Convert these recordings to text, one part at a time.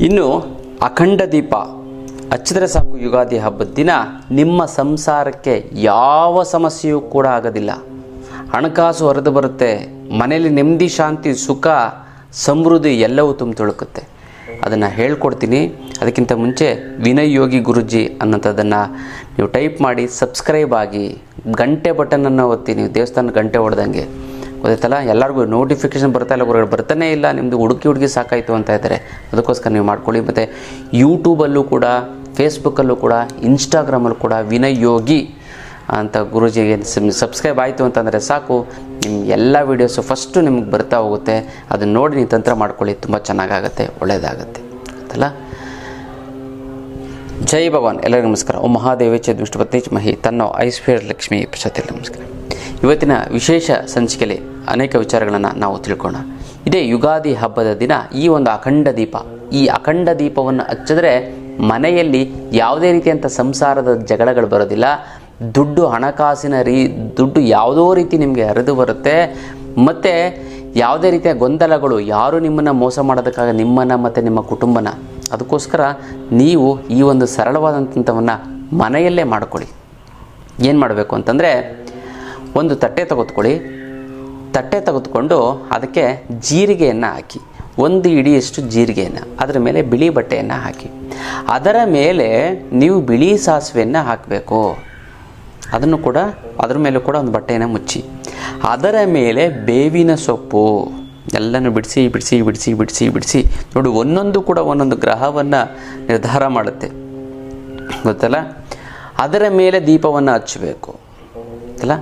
ಇನ್ನು ಅಖಂಡ ದೀಪ ಹಚ್ಚಿದ್ರೆ ಸಾಕು, ಯುಗಾದಿ ಹಬ್ಬದ ದಿನ ನಿಮ್ಮ ಸಂಸಾರಕ್ಕೆ ಯಾವ ಸಮಸ್ಯೆಯೂ ಕೂಡ ಆಗೋದಿಲ್ಲ. ಹಣಕಾಸು ಹರಿದು ಬರುತ್ತೆ, ಮನೆಯಲ್ಲಿ ನೆಮ್ಮದಿ, ಶಾಂತಿ, ಸುಖ, ಸಮೃದ್ಧಿ ಎಲ್ಲವೂ ತುಳುಕುತ್ತೆ. ಅದನ್ನು ಹೇಳ್ಕೊಡ್ತೀನಿ. ಅದಕ್ಕಿಂತ ಮುಂಚೆ ವಿನಯ್ ಯೋಗಿ ಗುರುಜಿ ಅನ್ನೋಂಥದ್ದನ್ನು ನೀವು ಟೈಪ್ ಮಾಡಿ ಸಬ್ಸ್ಕ್ರೈಬ್ ಆಗಿ, ಗಂಟೆ ಬಟನನ್ನು ಒತ್ತಿ. ನೀವು ದೇವಸ್ಥಾನ ಗಂಟೆ ಹೊಡೆದಂಗೆ ಗೊತ್ತಾಯ್ತಲ್ಲ. ಎಲ್ಲರಿಗೂ ನೋಟಿಫಿಕೇಷನ್ ಬರ್ತಾಯಿಲ್ಲ, ಹೊರಗಡೆ ಬರ್ತಾನೇ ಇಲ್ಲ, ನಿಮ್ಮದು ಹುಡುಕಿ ಸಾಕಾಯಿತು ಅಂತ ಇದ್ದಾರೆ. ಅದಕ್ಕೋಸ್ಕರ ನೀವು ಮಾಡ್ಕೊಳ್ಳಿ. ಮತ್ತು ಯೂಟ್ಯೂಬಲ್ಲೂ ಕೂಡ, ಫೇಸ್ಬುಕ್ಕಲ್ಲೂ ಕೂಡ, ಇನ್ಸ್ಟಾಗ್ರಾಮಲ್ಲೂ ಕೂಡ ವಿನಯ್ ಯೋಗಿ ಅಂತ ಗುರೂಜಿಗೆ ಸಬ್ಸ್ಕ್ರೈಬ್ ಆಯಿತು ಅಂತಂದರೆ ಸಾಕು, ನಿಮ್ಮ ಎಲ್ಲ ವೀಡಿಯೋಸು ಫಸ್ಟು ನಿಮ್ಗೆ ಬರ್ತಾ ಹೋಗುತ್ತೆ. ಅದನ್ನು ನೋಡಿ ನೀವು ತಂತ್ರ ಮಾಡ್ಕೊಳ್ಳಿ, ತುಂಬ ಚೆನ್ನಾಗಾಗುತ್ತೆ, ಒಳ್ಳೆಯದಾಗುತ್ತೆ ಗೊತ್ತಲ್ಲ. ಜೈ ಭಗವಾನ್. ಎಲ್ಲರಿಗೂ ನಮಸ್ಕಾರ. ಓಂ ಮಹಾದೇವೇಚ ದುಷ್ಟಪತ್ನಿ ಮಹಿ ತನ್ನೋ ಐಶ್ವರ್ಯ ಲಕ್ಷ್ಮೀ ಪ್ರಶಾಂತಿ. ನಮಸ್ಕಾರ. ಇವತ್ತಿನ ವಿಶೇಷ ಸಂಚಿಕೆಯಲ್ಲಿ ಅನೇಕ ವಿಚಾರಗಳನ್ನು ನಾವು ತಿಳ್ಕೊಳ್ಳೋಣ. ಇದೇ ಯುಗಾದಿ ಹಬ್ಬದ ದಿನ ಈ ಒಂದು ಅಖಂಡ ದೀಪ, ಈ ಅಖಂಡ ದೀಪವನ್ನು ಹಚ್ಚಿದ್ರೆ ಮನೆಯಲ್ಲಿ ಯಾವುದೇ ರೀತಿಯಂಥ ಸಂಸಾರದ ಜಗಳಗಳು ಬರೋದಿಲ್ಲ. ದುಡ್ಡು, ಹಣಕಾಸಿನ ದುಡ್ಡು ಯಾವುದೋ ರೀತಿ ನಿಮಗೆ ಹರಿದು ಬರುತ್ತೆ. ಮತ್ತು ಯಾವುದೇ ರೀತಿಯ ಗೊಂದಲಗಳು, ಯಾರು ನಿಮ್ಮನ್ನು ಮೋಸ ಮಾಡೋದಕ್ಕಾಗ ನಿಮ್ಮನ್ನು ಮತ್ತು ನಿಮ್ಮ ಕುಟುಂಬನ. ಅದಕ್ಕೋಸ್ಕರ ನೀವು ಈ ಒಂದು ಸರಳವಾದಂಥವನ್ನು ಮನೆಯಲ್ಲೇ ಮಾಡ್ಕೊಳ್ಳಿ. ಏನು ಮಾಡಬೇಕು ಅಂತಂದರೆ, ಒಂದು ತಟ್ಟೆ ತೆಗೆದುಕೊಂಡು ಅದಕ್ಕೆ ಜೀರಿಗೆಯನ್ನು ಹಾಕಿ, ಒಂದು ಇಡಿಯಷ್ಟು ಜೀರಿಗೆಯನ್ನು, ಅದರ ಮೇಲೆ ಬಿಳಿ ಬಟ್ಟೆಯನ್ನು ಹಾಕಿ, ಅದರ ಮೇಲೆ ನೀವು ಬಿಳಿ ಸಾಸಿವೆಯನ್ನು ಹಾಕಬೇಕು. ಅದನ್ನು ಕೂಡ ಅದರ ಮೇಲೂ ಕೂಡ ಒಂದು ಬಟ್ಟೆಯನ್ನು ಮುಚ್ಚಿ, ಅದರ ಮೇಲೆ ಬೇವಿನ ಸೊಪ್ಪು ಎಲ್ಲನೂ ಬಿಡಿಸಿ ನೋಡಿ. ಒಂದೊಂದು ಕೂಡ ಒಂದೊಂದು ಗ್ರಹವನ್ನು ನಿರ್ಧಾರ ಮಾಡುತ್ತೆ ಗೊತ್ತಲ್ಲ. ಅದರ ಮೇಲೆ ದೀಪವನ್ನು ಹಚ್ಚಬೇಕು ಗೊತ್ತಲ್ಲ.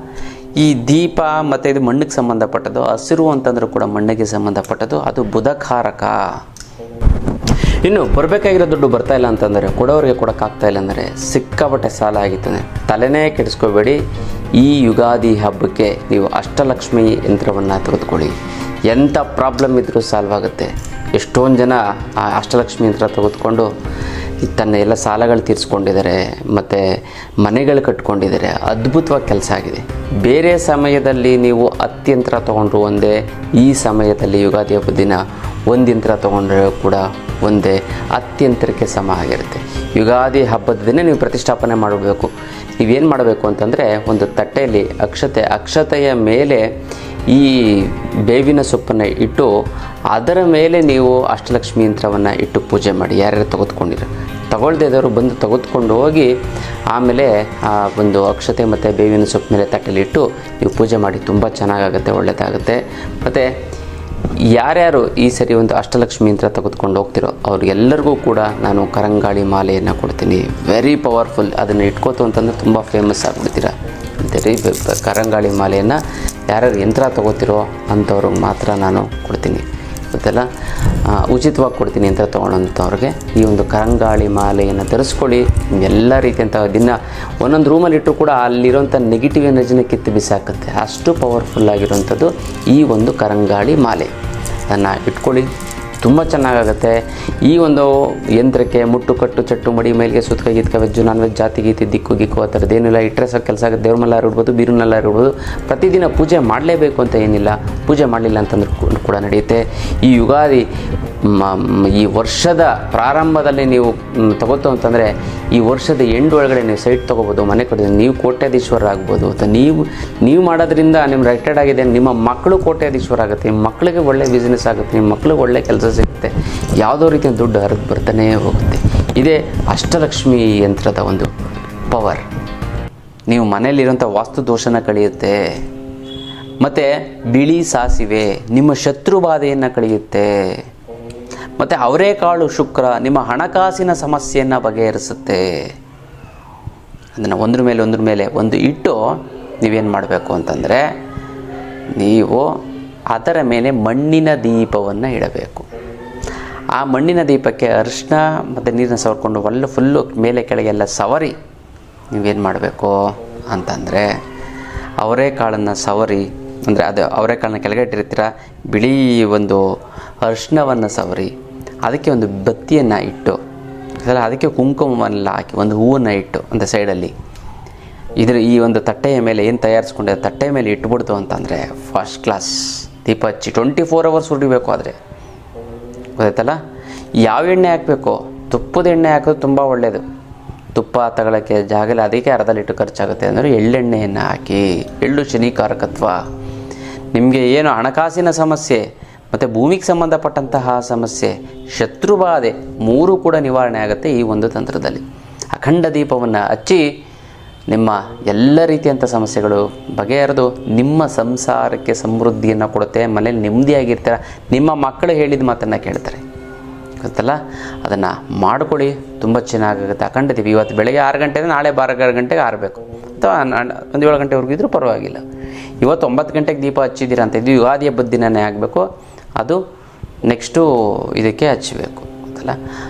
ಈ ದೀಪ ಮತ್ತು ಇದು ಮಣ್ಣಿಗೆ ಸಂಬಂಧಪಟ್ಟದ್ದು, ಹಸಿರು ಅಂತಂದ್ರೂ ಕೂಡ ಮಣ್ಣಿಗೆ ಸಂಬಂಧಪಟ್ಟದ್ದು, ಅದು ಬುಧಕಾರಕ. ಇನ್ನು ಬರಬೇಕಾಗಿರೋ ದುಡ್ಡು ಬರ್ತಾಯಿಲ್ಲ ಅಂತಂದರೆ, ಕೊಡೋರಿಗೆ ಕೊಡೋಕ್ಕಾಗ್ತಾಯಿಲ್ಲ ಅಂದರೆ, ಸಿಕ್ಕಾಪಟ್ಟೆ ಸಾಲ ಆಗಿದ್ದಾನೆ, ತಲೆನೇ ಕೆಡಿಸ್ಕೋಬೇಡಿ. ಈ ಯುಗಾದಿ ಹಬ್ಬಕ್ಕೆ ನೀವು ಅಷ್ಟಲಕ್ಷ್ಮಿ ಯಂತ್ರವನ್ನು ತೆಗೆದುಕೊಳ್ಳಿ. ಎಂಥ ಪ್ರಾಬ್ಲಮ್ ಇದ್ದರೂ ಸಾಲ್ವ್ ಆಗುತ್ತೆ. ಎಷ್ಟೊಂದು ಜನ ಆ ಅಷ್ಟಲಕ್ಷ್ಮಿ ಯಂತ್ರ ತೆಗೆದುಕೊಂಡು ತನ್ನ ಎಲ್ಲ ಸಾಲಗಳು ತೀರಿಸ್ಕೊಂಡಿದ್ದಾರೆ, ಮತ್ತು ಮನೆಗಳು ಕಟ್ಕೊಂಡಿದ್ದಾರೆ. ಅದ್ಭುತವಾಗಿ ಕೆಲಸ ಆಗಿದೆ. ಬೇರೆ ಸಮಯದಲ್ಲಿ ನೀವು 10 ಯಂತ್ರ ತೊಗೊಂಡ್ರು ಒಂದೇ, ಈ ಸಮಯದಲ್ಲಿ ಯುಗಾದಿ ಹಬ್ಬದ ದಿನ 1 ಯಂತ್ರ ತೊಗೊಂಡ್ರೆ ಕೂಡ ಒಂದೇ, 10 ಯಂತ್ರಕ್ಕೆ ಸಮ ಆಗಿರುತ್ತೆ. ಯುಗಾದಿ ಹಬ್ಬದ ದಿನ ನೀವು ಪ್ರತಿಷ್ಠಾಪನೆ ಮಾಡಬೇಕು. ನೀವೇನು ಮಾಡಬೇಕು ಅಂತಂದರೆ, ಒಂದು ತಟ್ಟೆಯಲ್ಲಿ ಅಕ್ಷತೆಯ ಮೇಲೆ ಈ ಬೇವಿನ ಸೊಪ್ಪನ್ನು ಇಟ್ಟು, ಅದರ ಮೇಲೆ ನೀವು ಅಷ್ಟಲಕ್ಷ್ಮಿ ಯಂತ್ರವನ್ನು ಇಟ್ಟು ಪೂಜೆ ಮಾಡಿ. ಯಾರ್ಯಾರು ತಗೊಳ್ಳದೇ ಇದ್ದವರು ಬಂದು ತೆಗೆದುಕೊಂಡು ಹೋಗಿ, ಆಮೇಲೆ ಆ ಒಂದು ಅಕ್ಷತೆ ಮತ್ತು ಬೇವಿನ ಸೊಪ್ಪು ಮೇಲೆ ತಟ್ಟೆಯಲ್ಲಿ ಇಟ್ಟು ನೀವು ಪೂಜೆ ಮಾಡಿ. ತುಂಬ ಚೆನ್ನಾಗಾಗುತ್ತೆ, ಒಳ್ಳೆಯದಾಗುತ್ತೆ. ಮತ್ತು ಯಾರ್ಯಾರು ಈ ಸರಿ ಒಂದು ಅಷ್ಟಲಕ್ಷ್ಮಿ ಯಂತ್ರ ತೆಗೆದುಕೊಂಡು ಹೋಗ್ತಿರೋ ಅವ್ರಿಗೆಲ್ಲರಿಗೂ ಕೂಡ ನಾನು ಕರಂಗಾಳಿ ಮಾಲೆಯನ್ನು ಕೊಡ್ತೀನಿ. Very powerful. ಅದನ್ನು ಇಟ್ಕೋತು ಅಂತಂದರೆ ತುಂಬ ಫೇಮಸ್ ಆಗಿಬಿಡ್ತೀರ ಅಂತೀರಿ. ಕರಂಗಾಳಿ ಮಾಲೆಯನ್ನು ಯಾರ್ಯಾರು ಯಂತ್ರ ತೊಗೋತಿರೋ ಅಂಥವ್ರಿಗೆ ಮಾತ್ರ ನಾನು ಕೊಡ್ತೀನಿ ಗೊತ್ತಲ್ಲ. ಉಚಿತವಾಗಿ ಕೊಡ್ತೀನಿ ಅಂತ ತೊಗೊಳ್ಳೋಂಥವ್ರಿಗೆ ಈ ಒಂದು ಕರಂಗಾಳಿ ಮಾಲೆಯನ್ನು ಧರಿಸ್ಕೊಳ್ಳಿ. ಎಲ್ಲ ರೀತಿಯಂಥ ದಿನ ಒಂದೊಂದು ರೂಮಲ್ಲಿ ಇಟ್ಟರು ಕೂಡ ಅಲ್ಲಿರೋಂಥ ನೆಗೆಟಿವ್ ಎನರ್ಜಿನ ಕಿತ್ತು ಬಿಸಾಕುತ್ತೆ. ಅಷ್ಟು ಪವರ್ಫುಲ್ ಆಗಿರೋಂಥದ್ದು ಈ ಒಂದು ಕರಂಗಾಳಿ ಮಾಲೆ. ಅದನ್ನು ಇಟ್ಕೊಳ್ಳಿ, ತುಂಬ ಚೆನ್ನಾಗಾಗುತ್ತೆ. ಈ ಒಂದು ಯಂತ್ರಕ್ಕೆ ಮುಟ್ಟು ಕಟ್ಟು ಚಟ್ಟು ಮಡಿ ಮೇಲಿಗೆ ಸುತ್ತಕ ಗೀತ್ಕ ವೆಜ್ಜು ನಾನ್ ವೆಜ್ ಜಾತಿ ಗೀತಿ ದಿಕ್ಕು ಗಿಕ್ಕು ಆ ಥರದ್ದೇನಿಲ್ಲ. ಇಟ್ಟರೆ ಸಾಕು ಕೆಲಸ ಆಗುತ್ತೆ. ದೇವ್ರ ಮಲ್ಲಾರು ಇಡ್ಬೋದು, ಬೀರುನಲ್ಲಾರು ಇಡ್ಬೋದು. ಪ್ರತಿದಿನ ಪೂಜೆ ಮಾಡಲೇಬೇಕು ಅಂತ ಏನಿಲ್ಲ. ಪೂಜೆ ಮಾಡಲಿಲ್ಲ ಅಂತಂದ್ರೂ ಕೂಡ ನಡೆಯುತ್ತೆ. ಈ ಯುಗಾದಿ ಈ ವರ್ಷದ ಪ್ರಾರಂಭದಲ್ಲಿ ನೀವು ತಗೋತು ಅಂತಂದರೆ, ಈ ವರ್ಷದ ಎಂಡ್ ಒಳಗಡೆ ನೀವು ಸೈಟ್ ತೊಗೋಬೋದು, ಮನೆ ಕೊಟ್ಟಿದ್ದೀವಿ, ನೀವು ಕೋಟ್ಯಾಧೀಶ್ವರ ಆಗ್ಬೋದು. ಅಥವಾ ನೀವು ಮಾಡೋದ್ರಿಂದ ನಿಮ್ಮ ರಿಟೈರ್ಡ್ ಆಗಿದೆ, ನಿಮ್ಮ ಮಕ್ಕಳು ಕೋಟ್ಯಾಧೀಶ್ವರ ಆಗುತ್ತೆ, ನಿಮ್ಮ ಮಕ್ಕಳಿಗೆ ಒಳ್ಳೆ ಬಿಸ್ನೆಸ್ ಆಗುತ್ತೆ, ನಿಮ್ಮ ಮಕ್ಕಳಿಗೆ ಒಳ್ಳೆ ಕೆಲಸ ಸಿಗುತ್ತೆ. ಯಾವುದೋ ರೀತಿಯ ದುಡ್ಡು ಹರಿದು ಬರ್ತಾನೇ ಹೋಗುತ್ತೆ. ಇದೇ ಅಷ್ಟಲಕ್ಷ್ಮಿ ಯಂತ್ರದ ಒಂದು ಪವರ್. ನೀವು ಮನೆಯಲ್ಲಿರೋಂಥ ವಾಸ್ತು ದೋಷನ ಕಳೆಯುತ್ತೆ. ಮತ್ತು ಬಿಳಿ ಸಾಸಿವೆ ನಿಮ್ಮ ಶತ್ರು ಬಾಧೆಯನ್ನು ಕಳೆಯುತ್ತೆ. ಮತ್ತು ಅವರೇಕಾಳು ಶುಕ್ರ ನಿಮ್ಮ ಹಣಕಾಸಿನ ಸಮಸ್ಯೆಯನ್ನು ಬಗೆಹರಿಸುತ್ತೆ. ಅದನ್ನು ಒಂದ್ರ ಮೇಲೆ ಒಂದು ಇಟ್ಟು ನೀವೇನು ಮಾಡಬೇಕು ಅಂತಂದರೆ, ನೀವು ಅದರ ಮೇಲೆ ಮಣ್ಣಿನ ದೀಪವನ್ನು ಇಡಬೇಕು. ಆ ಮಣ್ಣಿನ ದೀಪಕ್ಕೆ ಅರಿಶಿನ ಮತ್ತು ನೀರನ್ನ ಸವರ್ಕೊಂಡು ಫುಲ್ಲು ಮೇಲೆ ಕೆಳಗೆಲ್ಲ ಸವರಿ ನೀವೇನು ಮಾಡಬೇಕು ಅಂತಂದರೆ, ಅವರೇಕಾಳನ್ನು ಸವರಿ, ಅಂದರೆ ಅದು ಅವರೇಕಾಳನ್ನ ಕೆಳಗೆ ಇಟ್ಟಿರ್ತೀರ, ಬಿಳಿ ಒಂದು ಅರಿಶಿನವನ್ನು ಸವರಿ, ಅದಕ್ಕೆ ಒಂದು ಬತ್ತಿಯನ್ನು ಇಟ್ಟು, ಅದಕ್ಕೆ ಕುಂಕುಮವನ್ನೆಲ್ಲ ಹಾಕಿ ಒಂದು ಹೂವನ್ನು ಇಟ್ಟು ಒಂದು ಸೈಡಲ್ಲಿ ಈ ಒಂದು ತಟ್ಟೆಯ ಮೇಲೆ ಏನು ತಯಾರಿಸ್ಕೊಂಡೆ ತಟ್ಟೆಯ ಮೇಲೆ ಇಟ್ಬಿಡ್ತು ಅಂತಂದರೆ ಫಸ್ಟ್ ಕ್ಲಾಸ್ ದೀಪ ಹಚ್ಚಿ 24 hours ಉರಿಬೇಕು. ಆದರೆ ಗೊತ್ತಾಯ್ತಲ್ಲ, ಯಾವ ಎಣ್ಣೆ ಹಾಕಬೇಕು? ತುಪ್ಪದ ಎಣ್ಣೆ ಹಾಕೋದು ತುಂಬ ಒಳ್ಳೆಯದು. ತುಪ್ಪ ತಗೊಳ್ಳೋಕ್ಕೆ ಜಾಗಲ್ಲ, ಅದಕ್ಕೆ ಅರ್ಧ ಲೀಟ್ರ್ ಖರ್ಚಾಗುತ್ತೆ ಅಂದರೆ ಎಳ್ಳೆಣ್ಣೆಯನ್ನು ಹಾಕಿ. ಎಳ್ಳು ಶನಿಕಾರಕತ್ವ. ನಿಮಗೆ ಏನು ಹಣಕಾಸಿನ ಸಮಸ್ಯೆ ಮತ್ತು ಭೂಮಿಗೆ ಸಂಬಂಧಪಟ್ಟಂತಹ ಸಮಸ್ಯೆ, ಶತ್ರುಬಾಧೆ 3 ಕೂಡ ನಿವಾರಣೆ ಆಗುತ್ತೆ ಈ ಒಂದು ತಂತ್ರದಲ್ಲಿ. ಅಖಂಡ ದೀಪವನ್ನು ಹಚ್ಚಿ ನಿಮ್ಮ ಎಲ್ಲ ರೀತಿಯಂಥ ಸಮಸ್ಯೆಗಳು ಬಗೆಹರಿದು ನಿಮ್ಮ ಸಂಸಾರಕ್ಕೆ ಸಮೃದ್ಧಿಯನ್ನು ಕೊಡುತ್ತೆ. ಮನೇಲಿ ನೆಮ್ಮದಿಯಾಗಿರ್ತಾರೆ. ನಿಮ್ಮ ಮಕ್ಕಳು ಹೇಳಿದ ಮಾತನ್ನು ಕೇಳ್ತಾರೆ, ಗೊತ್ತಲ್ಲ? ಅದನ್ನು ಮಾಡ್ಕೊಳ್ಳಿ, ತುಂಬ ಚೆನ್ನಾಗಾಗುತ್ತೆ. ಅಖಂಡ ದೀಪ ಇವತ್ತು ಬೆಳಗ್ಗೆ 6 ಗಂಟೆ, ನಾಳೆ 12 ಗಂಟೆಗೆ ಆರಬೇಕು, ಅಥವಾ 7 ಗಂಟೆವರೆಗೂ ಇದ್ರೂ ಪರವಾಗಿಲ್ಲ. ಇವತ್ತು 9 ಗಂಟೆಗೆ ದೀಪ ಹಚ್ಚಿದ್ದೀರಾ ಅಂತ ಇದು ಯುಗಾದಿ ಹಬ್ಬದ ದಿನವೇ ಆಗಬೇಕು. ಅದು ನೆಕ್ಸ್ಟು ಇದಕ್ಕೆ ಹಚ್ಚಬೇಕು ಅಂತಲ್ಲ,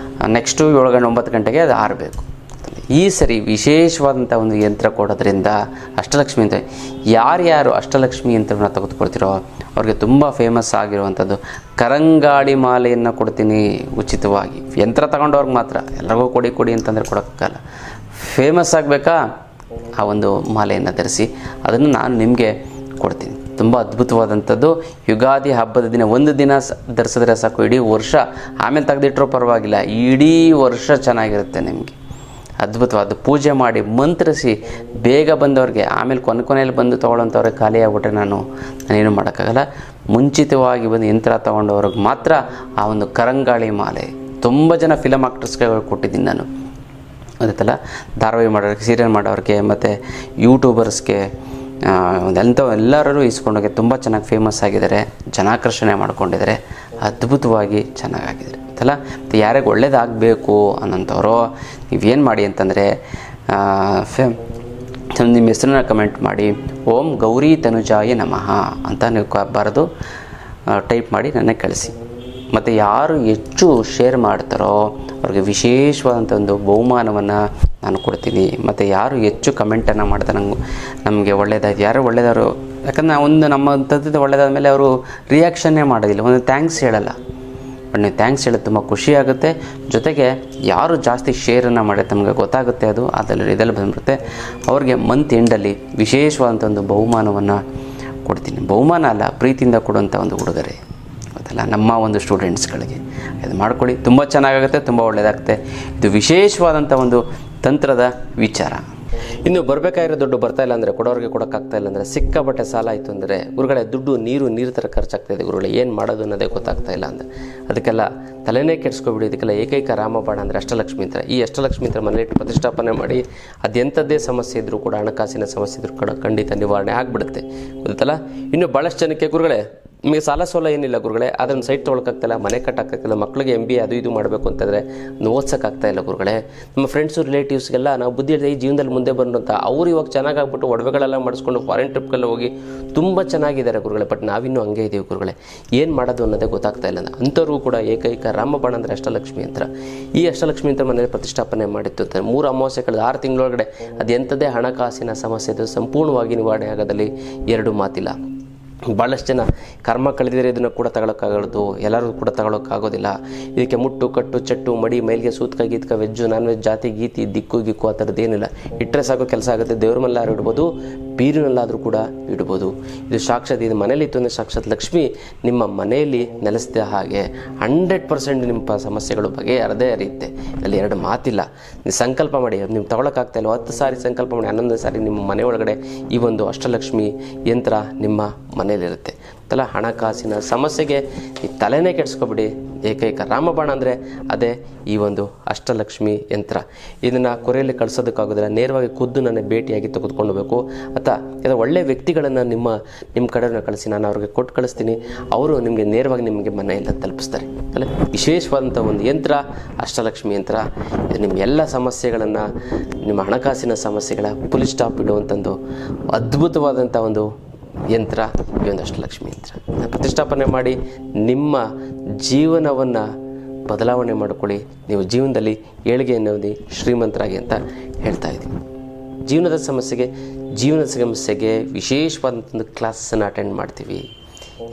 ನೆಕ್ಸ್ಟು 9 ಗಂಟೆಗೆ ಅದು ಆರಬೇಕು. ಈ ಸರಿ ವಿಶೇಷವಾದಂಥ ಒಂದು ಯಂತ್ರ ಕೊಡೋದ್ರಿಂದ ಅಷ್ಟಲಕ್ಷ್ಮಿ ಅಂತ ಯಾರ್ಯಾರು ಅಷ್ಟಲಕ್ಷ್ಮಿ ಯಂತ್ರವನ್ನು ತೆಗೆದುಕೊಳ್ತಿರೋ ಅವ್ರಿಗೆ ತುಂಬ ಫೇಮಸ್ ಆಗಿರುವಂಥದ್ದು ಕರಂಗಾಳಿ ಮಾಲೆಯನ್ನು ಕೊಡ್ತೀನಿ ಉಚಿತವಾಗಿ. ಯಂತ್ರ ತಗೊಂಡವ್ರಿಗೆ ಮಾತ್ರ, ಎಲ್ಲರಿಗೂ ಕೊಡಿ ಅಂತಂದರೆ ಕೊಡೋಕ್ಕಾಗಲ್ಲ. ಫೇಮಸ್ ಆಗಬೇಕಾ? ಆ ಒಂದು ಮಾಲೆಯನ್ನು ಧರಿಸಿ, ಅದನ್ನು ನಾನು ನಿಮಗೆ ಕೊಡ್ತೀನಿ. ತುಂಬ ಅದ್ಭುತವಾದಂಥದ್ದು. ಯುಗಾದಿ ಹಬ್ಬದ ದಿನ ಒಂದು ದಿನ ಧರಿಸಿದ್ರೆ ಸಾಕು, ಇಡೀ ವರ್ಷ ಆಮೇಲೆ ತೆಗೆದಿಟ್ಟರೂ ಪರವಾಗಿಲ್ಲ, ಇಡೀ ವರ್ಷ ಚೆನ್ನಾಗಿರುತ್ತೆ ನಿಮಗೆ. ಅದ್ಭುತವಾದ ಪೂಜೆ ಮಾಡಿ ಮಂತ್ರಿಸಿ ಬೇಗ ಬಂದವ್ರಿಗೆ, ಆಮೇಲೆ ಕೊನೆಯಲ್ಲಿ ಬಂದು ತೊಗೊಳ್ಳೋಂಥವ್ರಿಗೆ ಖಾಲಿ ಆಗ್ಬಿಟ್ರೆ ನಾನೇನು ಮಾಡೋಕ್ಕಾಗಲ್ಲ. ಮುಂಚಿತವಾಗಿ ಬಂದು ಯಂತ್ರ ತೊಗೊಂಡವ್ರಿಗೆ ಮಾತ್ರ ಆ ಒಂದು ಕರಂಗಾಳಿ ಮಾಲೆ. ತುಂಬ ಜನ ಫಿಲಮ್ ಆಕ್ಟರ್ಸ್ಗೆ ಕೊಟ್ಟಿದ್ದೀನಿ ನಾನು, ಗೊತ್ತಲ್ಲ? ಧಾರಾವಾಹಿ ಮಾಡೋರಿಗೆ, ಸೀರಿಯಲ್ ಮಾಡೋರಿಗೆ, ಮತ್ತು ಯೂಟ್ಯೂಬರ್ಸ್ಗೆ, ಎಲ್ಲರೂ ಇಸ್ಕೊಂಡೋಗಿ ತುಂಬ ಚೆನ್ನಾಗಿ ಫೇಮಸ್ ಆಗಿದ್ದಾರೆ, ಜನಾಕರ್ಷಣೆ ಮಾಡ್ಕೊಂಡಿದ್ದಾರೆ, ಅದ್ಭುತವಾಗಿ ಚೆನ್ನಾಗಾಗಿದ್ದಾರೆ ಗೊತ್ತಲ್ಲ? ಮತ್ತು ಯಾರಿಗೆ ಒಳ್ಳೇದಾಗಬೇಕು ಅನ್ನೋಂಥವ್ರು ನೀವೇನು ಮಾಡಿ ಅಂತಂದರೆ ನಿಮ್ಮ ಹೆಸರನ್ನ ಕಮೆಂಟ್ ಮಾಡಿ, ಓಂ ಗೌರಿ ತನುಜಾಯ ನಮಃ ಅಂತ ನೀವು ಬರೆದು ಟೈಪ್ ಮಾಡಿ ನನಗೆ ಕಳಿಸಿ. ಮತ್ತು ಯಾರು ಹೆಚ್ಚು ಶೇರ್ ಮಾಡ್ತಾರೋ ಅವ್ರಿಗೆ ವಿಶೇಷವಾದಂಥ ಒಂದು ಬಹುಮಾನವನ್ನು ನಾನು ಕೊಡ್ತೀನಿ. ಮತ್ತು ಯಾರು ಹೆಚ್ಚು ಕಮೆಂಟನ್ನು ಮಾಡ್ತಾರೆ ನಮಗೆ ಒಳ್ಳೇದಾಯ್ತು, ಯಾರು ಒಳ್ಳೆಯದವರು, ಯಾಕಂದರೆ ನಮ್ಮ ತಂತ್ರದ್ದು ಒಳ್ಳೇದಾದ ಮೇಲೆ ಅವರು ರಿಯಾಕ್ಷನ್ನೇ ಮಾಡೋದಿಲ್ಲ, ಒಂದು ಥ್ಯಾಂಕ್ಸ್ ಹೇಳಲ್ಲ. ಬಟ್ ನೀವು ಥ್ಯಾಂಕ್ಸ್ ಹೇಳೋದು ತುಂಬ ಖುಷಿಯಾಗುತ್ತೆ. ಜೊತೆಗೆ ಯಾರು ಜಾಸ್ತಿ ಶೇರನ್ನು ಮಾಡಿ ನಮಗೆ ಗೊತ್ತಾಗುತ್ತೆ, ಅದು ಇದೆಲ್ಲ ಬಂದ್ಬಿಡುತ್ತೆ. ಅವ್ರಿಗೆ ಮಂತ್ ಎಂಡಲ್ಲಿ ವಿಶೇಷವಾದಂಥ ಒಂದು ಬಹುಮಾನವನ್ನು ಕೊಡ್ತೀನಿ. ಬಹುಮಾನ ಅಲ್ಲ, ಪ್ರೀತಿಯಿಂದ ಕೊಡುವಂಥ ಒಂದು ಉಡುಗೊರೆ ಗೊತ್ತಲ್ಲ, ನಮ್ಮ ಒಂದು ಸ್ಟೂಡೆಂಟ್ಸ್ಗಳಿಗೆ. ಇದು ಮಾಡ್ಕೊಳ್ಳಿ, ತುಂಬ ಚೆನ್ನಾಗಾಗುತ್ತೆ, ತುಂಬ ಒಳ್ಳೆಯದಾಗುತ್ತೆ. ಇದು ವಿಶೇಷವಾದಂಥ ಒಂದು ತಂತ್ರದ ವಿಚಾರ. ಇನ್ನು ಬರಬೇಕಾಗಿರೋ ದುಡ್ಡು ಬರ್ತಾ ಇಲ್ಲ ಅಂದರೆ, ಕೊಡೋರಿಗೆ ಕೊಡೋಕ್ಕಾಗ್ತಾ ಇಲ್ಲ ಅಂದರೆ, ಸಿಕ್ಕಾಪಟ್ಟೆ ಸಾಲ ಆಯಿತು ಅಂದರೆ, ಗುರುಗಳೇ ದುಡ್ಡು ನೀರು ಥರ ಖರ್ಚಾಗ್ತಾಯಿದೆ ಗುರುಗಳೇ, ಏನು ಮಾಡೋದು ಅನ್ನೋದೇ ಗೊತ್ತಾಗ್ತಾ ಇಲ್ಲ ಅಂದರೆ, ಅದಕ್ಕೆಲ್ಲ ತಲೆನೇ ಕೆಡಿಸ್ಕೊಬಿಡಿ. ಇದಕ್ಕೆಲ್ಲ ಏಕೈಕ ರಾಮಬಾಣ ಅಂದರೆ ಅಷ್ಟಲಕ್ಷ್ಮಿ ಯಂತ್ರ. ಈ ಅಷ್ಟಲಕ್ಷ್ಮಿ ಯಂತ್ರ ಮನೆಯಲ್ಲಿ ಪ್ರತಿಷ್ಠಾಪನೆ ಮಾಡಿ, ಅದೆಂಥದ್ದೇ ಸಮಸ್ಯೆ ಇದ್ದರೂ ಕೂಡ, ಹಣಕಾಸಿನ ಸಮಸ್ಯೆ ಇದ್ದರೂ ಕೂಡ ಖಂಡಿತ ನಿವಾರಣೆ ಆಗಿಬಿಡುತ್ತೆ, ಗೊತ್ತಲ್ಲ? ಇನ್ನು ಭಾಳಷ್ಟು ಜನಕ್ಕೆ ಗುರುಗಳೇ ನಿಮಗೆ ಸಾಲ ಏನಿಲ್ಲ ಗುರುಗಳೇ, ಅದನ್ನು ಸೈಟ್ ತೊಗೊಳಕ್ಕಾಗ್ತಾಯಿಲ್ಲ, ಮನೆ ಕಟ್ಟೋಕ್ಕಾಗ್ತಾಯಿಲ್ಲ, ಮಕ್ಕಳಿಗೆ MBA ಅದು ಇದು ಮಾಡಬೇಕು ಅಂತಂದರೆ ಓದ್ಸೋಕ್ಕಾಗ್ತಾಯಿಲ್ಲ ಗುರುಗಳೇ. ನಮ್ಮ ಫ್ರೆಂಡ್ಸು ರಿಲೇಟಿವ್ಸ್ಗೆಲ್ಲ ನಾವು ಬುದ್ಧಿ ಹೇಳಿದೆ ಈ ಜೀವನದಲ್ಲಿ ಮುಂದೆ ಬಂದು ಅಂತ, ಅವ್ರು ಇವಾಗ ಚೆನ್ನಾಗಾಗ್ಬಿಟ್ಟು ಒಡವೆಗಳೆಲ್ಲ ಮಾಡಿಸ್ಕೊಂಡು ಫಾರಿನ್ ಟ್ರಿಪ್ಗೆಲ್ಲ ಹೋಗಿ ತುಂಬ ಚೆನ್ನಾಗಿದ್ದಾರೆ ಗುರುಗಳೇ. ಬಟ್ ನಾವಿನ್ನೂ ಹಂಗೆ ಇದ್ದೀವಿ ಗುರುಗಳೇ, ಏನು ಮಾಡೋದು ಅನ್ನೋದೇ ಗೊತ್ತಾಗ್ತಾ ಇಲ್ಲ. ಅಂಥವ್ರಿಗೂ ಕೂಡ ಏಕೈಕ ರಾಮಬಾಣ ಅಂದರೆ ಅಷ್ಟಲಕ್ಷ್ಮಿ ಯಂತ್ರ. ಈ ಅಷ್ಟಲಕ್ಷ್ಮಿ ಯಂತ್ರ ಮನೇಲಿ ಪ್ರತಿಷ್ಠಾಪನೆ ಮಾಡಿತ್ತು ಅಂತ 3 ಅಮಾವಾಸ್ಯೆ ಕಳೆದ 6 ತಿಂಗಳೊಳಗಡೆ ಅದು ಎಂಥದ್ದೇ ಹಣಕಾಸಿನ ಸಮಸ್ಯೆ ಇದು ಸಂಪೂರ್ಣವಾಗಿ ನಿವಾರಣೆ ಆಗೋದಲ್ಲಿ 2 ಮಾತಿಲ್ಲ. ಭಾಳಷ್ಟು ಜನ ಕರ್ಮ ಕಳೆದಿದ್ರೆ ಇದನ್ನು ಕೂಡ ತಗೊಳಕ್ಕಾಗೋದು, ಎಲ್ಲರೂ ಕೂಡ ತಗೊಳಕ್ಕಾಗೋದಿಲ್ಲ. ಇದಕ್ಕೆ ಮುಟ್ಟು ಕಟ್ಟು ಚಟ್ಟು ಮಡಿ ಮೈಲಿಗೆ ಸೂತ್ಕ ಗೀತ್ಕ ವೆಜ್ಜು ನಾನ್ ವೆಜ್ ಜಾತಿ ಗೀತಿ ದಿಕ್ಕು ಗಿಕ್ಕು ಆ ಥರದ್ದು ಏನಿಲ್ಲ. ಇಟ್ಟರೆ ಸಾಕು ಕೆಲಸ ಆಗುತ್ತೆ. ದೇವ್ರ ಮೇಲಾದ್ರೂ ಇಡ್ಬೋದು, ಬೀರಿನಲ್ಲಾದರೂ ಕೂಡ ಇಡ್ಬೋದು. ಇದು ಸಾಕ್ಷಾತ್, ಇದು ಮನೇಲಿ ಇತ್ತು ಅಂದರೆ ಸಾಕ್ಷಾತ್ ಲಕ್ಷ್ಮಿ ನಿಮ್ಮ ಮನೆಯಲ್ಲಿ ನೆಲೆಸಿದ ಹಾಗೆ 100% ನಿಮ್ಮ ಸಮಸ್ಯೆಗಳು ಬಗೆಹರದೇ ಹರಿಯುತ್ತೆ. ಇಲ್ಲಿ 2 ಮಾತಿಲ್ಲ. ನೀವು ಸಂಕಲ್ಪ ಮಾಡಿ, ನೀವು ತಗೊಳಕ್ಕಾಗ್ತಾಯಿಲ್ಲ 10 ಸಾರಿ ಸಂಕಲ್ಪ ಮಾಡಿ, 11ನೇ ಸಾರಿ ನಿಮ್ಮ ಮನೆ ಒಳಗಡೆ ಈ ಒಂದು ಅಷ್ಟಲಕ್ಷ್ಮಿ ಯಂತ್ರ ನಿಮ್ಮ ಮನೆಯಲ್ಲಿರುತ್ತೆ. ತಲ ಹಣಕಾಸಿನ ಸಮಸ್ಯೆಗೆ ಈ ತಲೆನೇ ಕೆಡಿಸ್ಕೊಬಿಡಿ. ಏಕೈಕ ರಾಮಬಾಣ ಅಂದರೆ ಅದೇ ಈ ಒಂದು ಅಷ್ಟಲಕ್ಷ್ಮಿ ಯಂತ್ರ. ಇದನ್ನು ಕೊರೆಯಲ್ಲಿ ಕಳಿಸೋದಕ್ಕಾಗೋದಿಲ್ಲ, ನೇರವಾಗಿ ಖುದ್ದು ನನ್ನ ಭೇಟಿಯಾಗಿ ತೆಗೆದುಕೊಂಡೋಗ್ಬೇಕು. ಅಥವಾ ಒಳ್ಳೆಯ ವ್ಯಕ್ತಿಗಳನ್ನು ನಿಮ್ಮ ಕಡೆಯನ್ನು ಕಳಿಸಿ, ನಾನು ಅವ್ರಿಗೆ ಕೊಟ್ಟು ಕಳಿಸ್ತೀನಿ, ಅವರು ನಿಮಗೆ ನೇರವಾಗಿ ನಿಮಗೆ ಮನೆಯಿಂದ ತಲುಪಿಸ್ತಾರೆ. ಅಲ್ಲ, ವಿಶೇಷವಾದಂಥ ಒಂದು ಯಂತ್ರ ಅಷ್ಟಲಕ್ಷ್ಮಿ ಯಂತ್ರ. ಇದು ನಿಮ್ಮ ಎಲ್ಲ ಸಮಸ್ಯೆಗಳನ್ನು, ನಿಮ್ಮ ಹಣಕಾಸಿನ ಸಮಸ್ಯೆಗಳ ಫುಲ್ ಸ್ಟಾಪ್ ಇಡುವಂಥದ್ದು ಅದ್ಭುತವಾದಂಥ ಒಂದು ಯಂತ್ರ ಈ ಒಂದು ಅಷ್ಟಲಕ್ಷ್ಮಿ ಯಂತ್ರ. ಪ್ರತಿಷ್ಠಾಪನೆ ಮಾಡಿ ನಿಮ್ಮ ಜೀವನವನ್ನು ಬದಲಾವಣೆ ಮಾಡಿಕೊಳ್ಳಿ. ನೀವು ಜೀವನದಲ್ಲಿ ಏಳಿಗೆಯನ್ನು ಹೊಂದಿ ಶ್ರೀಮಂತರಾಗಿ ಅಂತ ಹೇಳ್ತಾ ಇದ್ದೀನಿ. ಜೀವನದ ಸಮಸ್ಯೆಗೆ ವಿಶೇಷವಾದಂಥ ಕ್ಲಾಸನ್ನು ಅಟೆಂಡ್ ಮಾಡ್ತೀವಿ.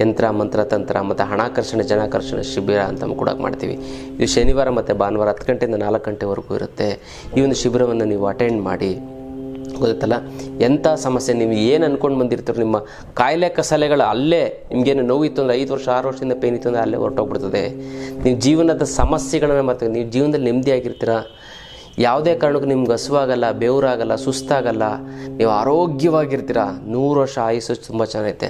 ಯಂತ್ರ ಮಂತ್ರ ತಂತ್ರ ಮತ್ತು ಹಣಾಕರ್ಷಣೆ ಜನಾಕರ್ಷಣೆ ಶಿಬಿರ ಅಂತ ಕೂಡ ಮಾಡ್ತೀವಿ. ಇದು ಶನಿವಾರ ಮತ್ತು ಭಾನುವಾರ 10 ಗಂಟೆಯಿಂದ 4 ಗಂಟೆವರೆಗೂ ಇರುತ್ತೆ. ಈ ಒಂದು ಶಿಬಿರವನ್ನು ನೀವು ಅಟೆಂಡ್ ಮಾಡಿ ಗೊತ್ತಲ್ಲ, ಎಂಥ ಸಮಸ್ಯೆ ನೀವು ಏನು ಅಂದ್ಕೊಂಡು ಬಂದಿರ್ತೀರೋ, ನಿಮ್ಮ ಕಾಯಿಲೆ ಕಸಲೆಗಳು ಅಲ್ಲೇ, ನಿಮಗೇನು ನೋವಿತ್ತು ಅಂದರೆ 5 ವರ್ಷ 6 ವರ್ಷದಿಂದ ಪೇನ್ ಇತ್ತು ಅಂದರೆ ಅಲ್ಲೇ ಹೊರಟೋಗ್ಬಿಡ್ತದೆ. ನೀವು ಜೀವನದ ಸಮಸ್ಯೆಗಳನ್ನು ಮಾಡ್ತೀವಿ, ನೀವು ಜೀವನದಲ್ಲಿ ನೆಮ್ಮದಿಯಾಗಿರ್ತೀರ, ಯಾವುದೇ ಕಾರಣಕ್ಕೂ ನಿಮ್ಗೆ ಹಸುವಾಗಲ್ಲ, ಬೆವರಾಗಲ್ಲ, ಸುಸ್ತಾಗಲ್ಲ, ನೀವು ಆರೋಗ್ಯವಾಗಿರ್ತೀರ, 100 ವರ್ಷ ಆಯುಸ್ಸು ತುಂಬ ಚೆನ್ನಾಗೈತೆ.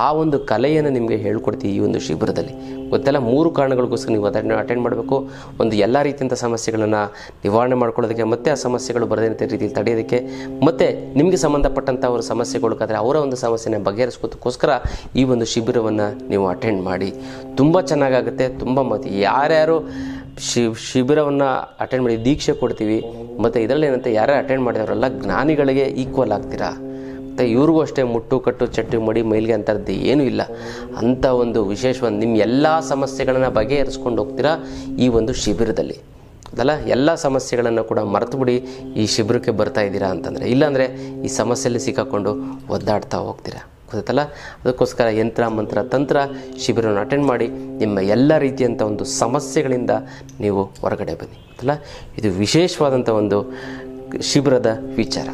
ಆ ಒಂದು ಕಲೆಯನ್ನು ನಿಮಗೆ ಹೇಳ್ಕೊಡ್ತೀವಿ ಈ ಒಂದು ಶಿಬಿರದಲ್ಲಿ. ಗೊತ್ತಲ್ಲ, 3 ಕಾರಣಗಳಿಗೋಸ್ಕರ ನೀವು ಅಟೆಂಡ್ ಮಾಡಬೇಕು. ಒಂದು ಎಲ್ಲ ರೀತಿಯಂಥ ಸಮಸ್ಯೆಗಳನ್ನು ನಿವಾರಣೆ ಮಾಡ್ಕೊಳ್ಳೋದಕ್ಕೆ, ಮತ್ತು ಆ ಸಮಸ್ಯೆಗಳು ಬರದಂಥ ರೀತಿಯಲ್ಲಿ ತಡೆಯೋದಕ್ಕೆ, ಮತ್ತು ನಿಮಗೆ ಸಂಬಂಧಪಟ್ಟಂಥ ಅವ್ರ ಸಮಸ್ಯೆಗಳಿಗಾದರೆ ಅವರ ಒಂದು ಸಮಸ್ಯೆನ ಬಗೆಹರಿಸ್ಕೋದಕ್ಕೋಸ್ಕರ ಈ ಒಂದು ಶಿಬಿರವನ್ನು ನೀವು ಅಟೆಂಡ್ ಮಾಡಿ. ತುಂಬ ಚೆನ್ನಾಗಾಗುತ್ತೆ. ತುಂಬ ಮತ್ತು ಯಾರ್ಯಾರು ಶಿಬಿರವನ್ನು ಅಟೆಂಡ್ ಮಾಡಿ ದೀಕ್ಷೆ ಕೊಡ್ತೀವಿ, ಮತ್ತು ಇದರಲ್ಲಿ ಏನಂತ ಯಾರು ಅಟೆಂಡ್ ಮಾಡಿದವರೆಲ್ಲ ಜ್ಞಾನಿಗಳಿಗೆ ಈಕ್ವಲ್ ಆಗ್ತೀರಾ. ಮತ್ತು ಇವ್ರಿಗೂ ಅಷ್ಟೇ ಮುಟ್ಟು ಕಟ್ಟು ಚಟ್ಟಿ ಮಡಿ ಮೈಲಿಗೆ ಅಂಥದ್ದು ಏನೂ ಇಲ್ಲ. ಅಂಥ ಒಂದು ವಿಶೇಷವಾದ ನಿಮ್ಮ ಎಲ್ಲ ಸಮಸ್ಯೆಗಳನ್ನು ಬಗೆಹರಿಸ್ಕೊಂಡು ಹೋಗ್ತೀರಾ ಈ ಒಂದು ಶಿಬಿರದಲ್ಲಿ. ಅದಲ್ಲ, ಎಲ್ಲ ಸಮಸ್ಯೆಗಳನ್ನು ಕೂಡ ಮರೆತುಬಿಡಿ ಈ ಶಿಬಿರಕ್ಕೆ ಬರ್ತಾ ಇದ್ದೀರಾ ಅಂತಂದರೆ. ಇಲ್ಲಾಂದರೆ ಈ ಸಮಸ್ಯೆಯಲ್ಲಿ ಸಿಕ್ಕಾಕೊಂಡು ಒದ್ದಾಡ್ತಾ ಹೋಗ್ತೀರಾ. ಗೊತ್ತಲ್ಲ, ಅದಕ್ಕೋಸ್ಕರ ಯಂತ್ರ ಮಂತ್ರ ತಂತ್ರ ಶಿಬಿರವನ್ನು ಅಟೆಂಡ್ ಮಾಡಿ ನಿಮ್ಮ ಎಲ್ಲ ರೀತಿಯಂಥ ಒಂದು ಸಮಸ್ಯೆಗಳಿಂದ ನೀವು ಹೊರಗಡೆ ಬನ್ನಿ. ಗೊತ್ತಲ್ಲ, ಇದು ವಿಶೇಷವಾದಂಥ ಒಂದು ಶಿಬಿರದ ವಿಚಾರ.